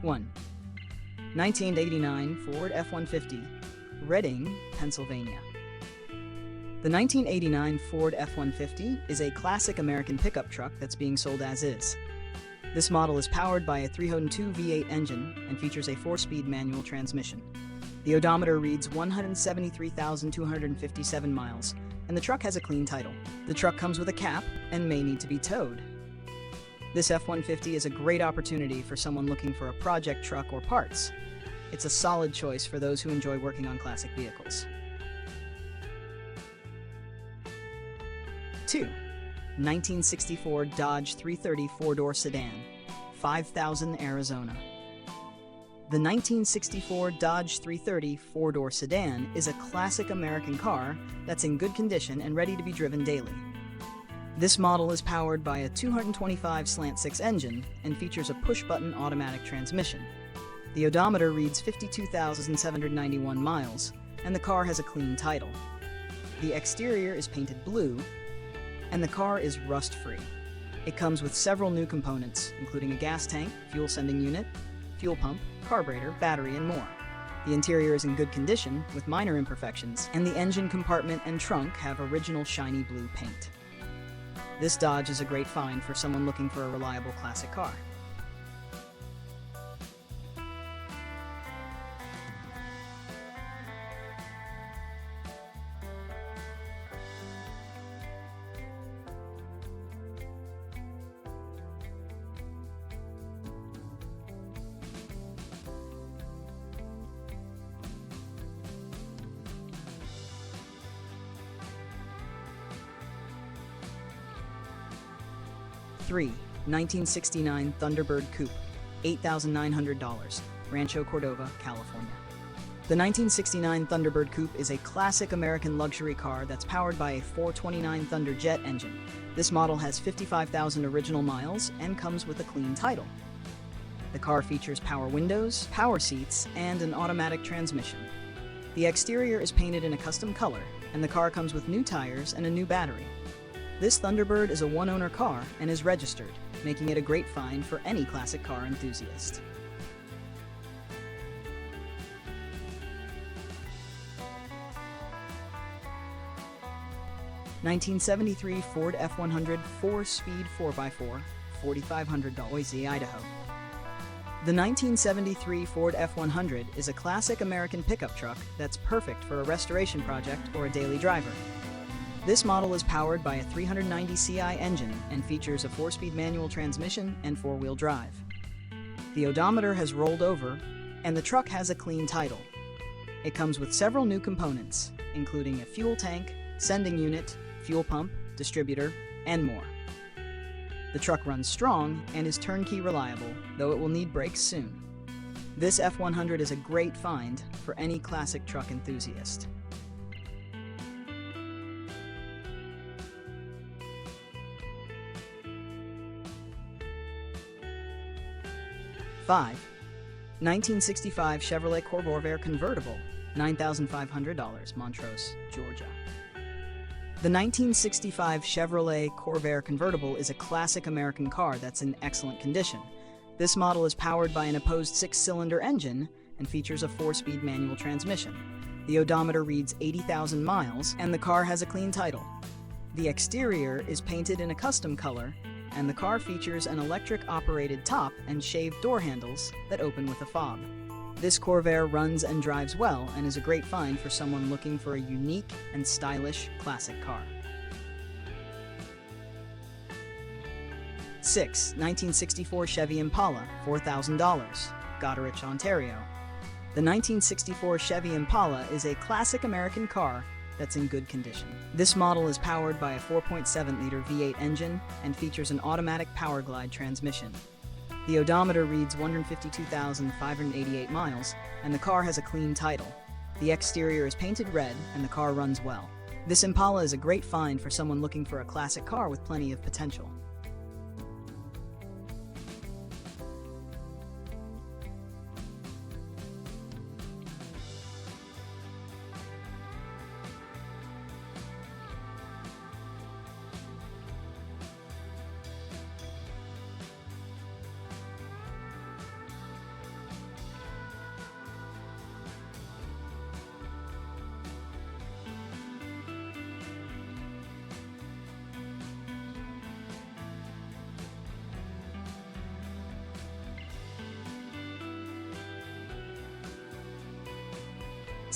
1. 1989 Ford F-150, Reading, Pennsylvania. The 1989 Ford F-150 is a classic American pickup truck that's being sold as is. This model is powered by a 302 V8 engine and features a 4-speed manual transmission. The odometer reads 173,257 miles, and the truck has a clean title. The truck comes with a cap and may need to be towed. This F-150 is a great opportunity for someone looking for a project truck or parts. It's a solid choice for those who enjoy working on classic vehicles. 2. 1964 Dodge 330 4-door sedan, 5000 Arizona. The 1964 Dodge 330 4-door sedan is a classic American car that's in good condition and ready to be driven daily. This model is powered by a 225/6 engine and features a push-button automatic transmission. The odometer reads 52,791 miles, and the car has a clean title. The exterior is painted blue, and the car is rust-free. It comes with several new components, including a gas tank, fuel sending unit, fuel pump, carburetor, battery, and more. The interior is in good condition, with minor imperfections, and the engine compartment and trunk have original shiny blue paint. This Dodge is a great find for someone looking for a reliable classic car. 3. 1969 Thunderbird Coupe, $8,900, Rancho Cordova, California. The 1969 Thunderbird Coupe is a classic American luxury car that's powered by a 429 Thunderjet engine. This model has 55,000 original miles and comes with a clean title. The car features power windows, power seats, and an automatic transmission. The exterior is painted in a custom color, and the car comes with new tires and a new battery. This Thunderbird is a one-owner car and is registered, making it a great find for any classic car enthusiast. (1973) Ford F-100 4-speed 4x4, $4,500, Boise, Idaho. The 1973 Ford F-100 is a classic American pickup truck that's perfect for a restoration project or a daily driver. This model is powered by a 390 Ci engine and features a 4-speed manual transmission and 4-wheel drive. The odometer has rolled over, and the truck has a clean title. It comes with several new components, including a fuel tank, sending unit, fuel pump, distributor, and more. The truck runs strong and is turnkey reliable, though it will need brakes soon. This F-100 is a great find for any classic truck enthusiast. 5. 1965 Chevrolet Corvair convertible, $9,500, Montrose, Georgia. The 1965 Chevrolet Corvair convertible is a classic American car that's in excellent condition. This model is powered by an opposed 6-cylinder engine and features a 4-speed manual transmission. The odometer reads 80,000 miles, and the car has a clean title. The exterior is painted in a custom color, and the car features an electric-operated top and shaved door handles that open with a fob. This Corvair runs and drives well and is a great find for someone looking for a unique and stylish classic car. 6. 1964 Chevy Impala, $4,000, Goderich, Ontario. The 1964 Chevy Impala is a classic American car that's in good condition. This model is powered by a 4.7-liter V8 engine and features an automatic power glide transmission. The odometer reads 152,588 miles, and the car has a clean title. The exterior is painted red, and the car runs well. This Impala is a great find for someone looking for a classic car with plenty of potential.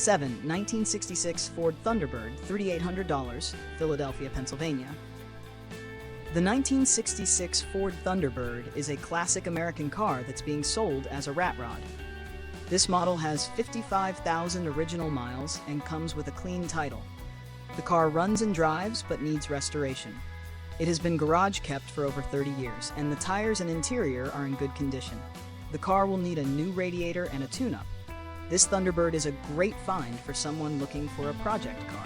7. 1966 Ford Thunderbird, $3,800, Philadelphia, Pennsylvania. The 1966 Ford Thunderbird is a classic American car that's being sold as a rat rod. This model has 55,000 original miles and comes with a clean title. The car runs and drives but needs restoration. It has been garage kept for over 30 years, and the tires and interior are in good condition. The car will need a new radiator and a tune-up. This Thunderbird is a great find for someone looking for a project car.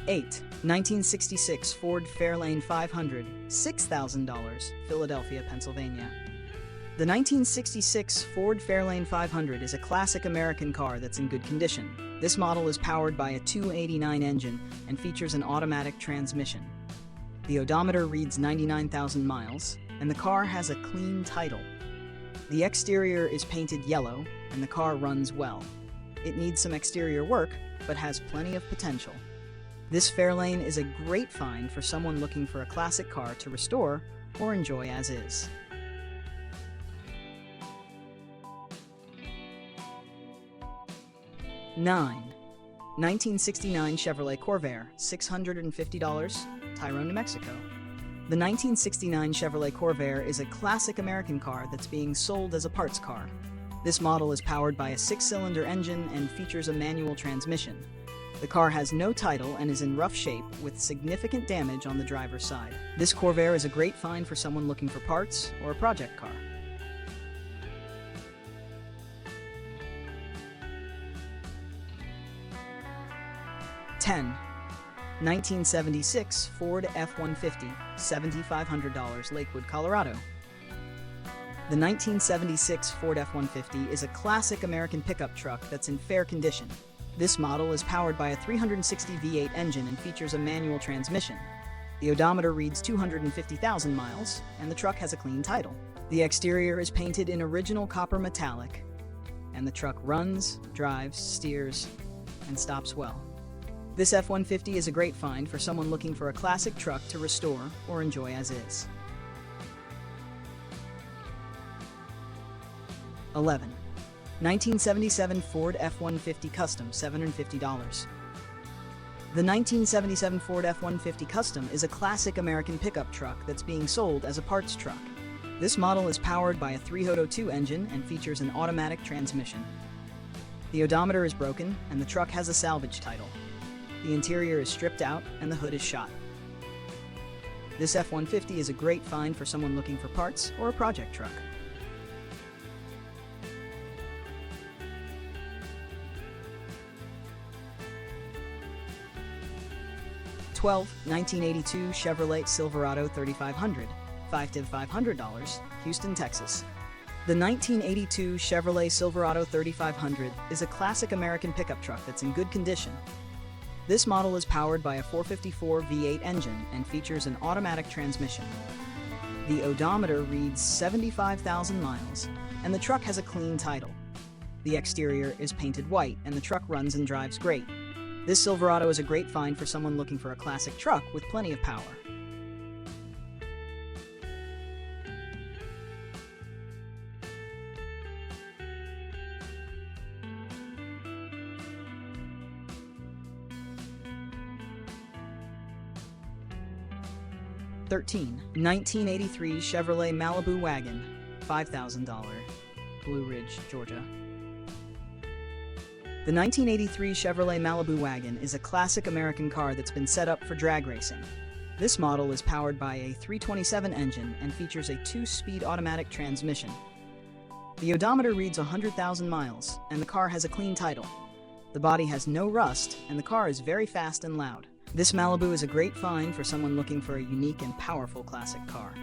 Eight. 1966 Ford Fairlane 500, $6,000, Philadelphia, Pennsylvania. The 1966 Ford Fairlane 500 is a classic American car that's in good condition. This model is powered by a 289 engine and features an automatic transmission. The odometer reads 99,000 miles, and the car has a clean title. The exterior is painted yellow, and the car runs well. It needs some exterior work, but has plenty of potential. This Fairlane is a great find for someone looking for a classic car to restore or enjoy as is. Nine. 1969 Chevrolet Corvair, $650, Tyrone, New Mexico. The 1969 Chevrolet Corvair is a classic American car that's being sold as a parts car. This model is powered by a 6-cylinder engine and features a manual transmission. The car has no title and is in rough shape with significant damage on the driver's side. This Corvair is a great find for someone looking for parts or a project car. Ten. 1976 Ford F-150, $7,500, Lakewood, Colorado. The 1976 Ford F-150 is a classic American pickup truck that's in fair condition. This model is powered by a 360 V8 engine and features a manual transmission. The odometer reads 250,000 miles, and the truck has a clean title. The exterior is painted in original copper metallic, and the truck runs, drives, steers, and stops well. This F-150 is a great find for someone looking for a classic truck to restore or enjoy as is. 11. 1977 Ford F-150 Custom, $750. The 1977 Ford F-150 Custom is a classic American pickup truck that's being sold as a parts truck. This model is powered by a 302 engine and features an automatic transmission. The odometer is broken and the truck has a salvage title. The interior is stripped out and the hood is shot. This F-150 is a great find for someone looking for parts or a project truck. 12. 1982 Chevrolet Silverado 3500, $5,500, Houston, Texas. The 1982 Chevrolet Silverado 3500 is a classic American pickup truck that's in good condition. This model is powered by a 454 V8 engine and features an automatic transmission. The odometer reads 75,000 miles, and the truck has a clean title. The exterior is painted white, and the truck runs and drives great. This Silverado is a great find for someone looking for a classic truck with plenty of power. (13) 1983 Chevrolet Malibu Wagon, $5,000, Blue Ridge, Georgia. The 1983 Chevrolet Malibu Wagon is a classic American car that's been set up for drag racing. This model is powered by a 327 engine and features a 2-speed automatic transmission. The odometer reads 100,000 miles, and the car has a clean title. The body has no rust, and the car is very fast and loud. This Malibu is a great find for someone looking for a unique and powerful classic car.